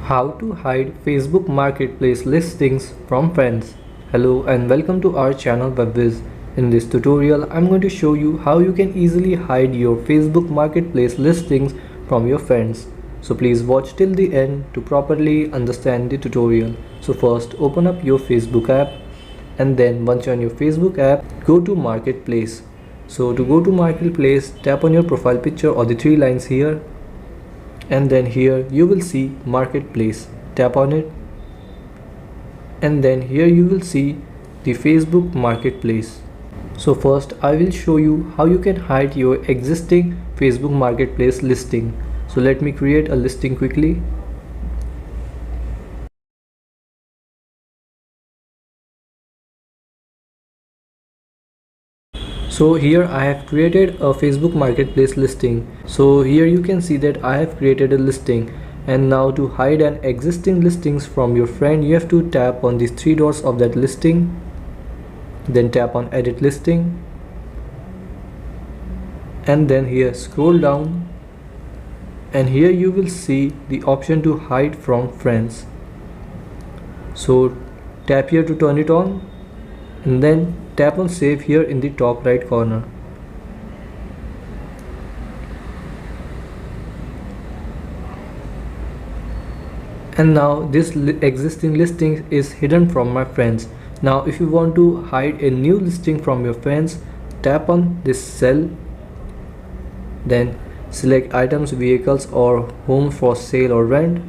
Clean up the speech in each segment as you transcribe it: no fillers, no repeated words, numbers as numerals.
How to hide Facebook Marketplace listings from friends. Hello and welcome to our channel Whizz. In this tutorial, I'm going to show you how you can easily hide your Facebook Marketplace listings from your friends. So please watch till the end to properly understand the tutorial. So first, open up your Facebook app, and then once you're on your Facebook app, go to Marketplace. So to go to Marketplace, tap on your profile picture or the three lines here, and then here you will see Marketplace. Tap on it, and then here you will see the Facebook Marketplace. So first I will show you how you can hide your existing Facebook Marketplace listing. So let me create a listing quickly. So here I have created a Facebook Marketplace listing. So here you can see that I have created a listing, and now to hide an existing listings from your friend, you have to tap on these three dots of that listing, then tap on edit listing, and then here scroll down, and here you will see the option to hide from friends. So tap here to turn it on, and then tap on save here in the top right corner. And now this existing listing is hidden from my friends. Now if you want to hide a new listing from your friends, tap on this cell, then select items, vehicles or home for sale or rent,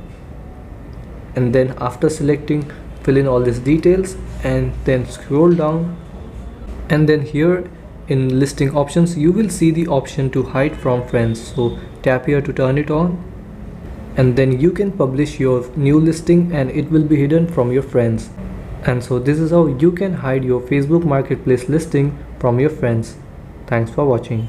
and then after selecting, fill in all these details and then scroll down, and then here in listing options you will see the option to hide from friends. So tap here to turn it on, and then you can publish your new listing and it will be hidden from your friends. And so this is how you can hide your Facebook Marketplace listing from your friends. Thanks for watching.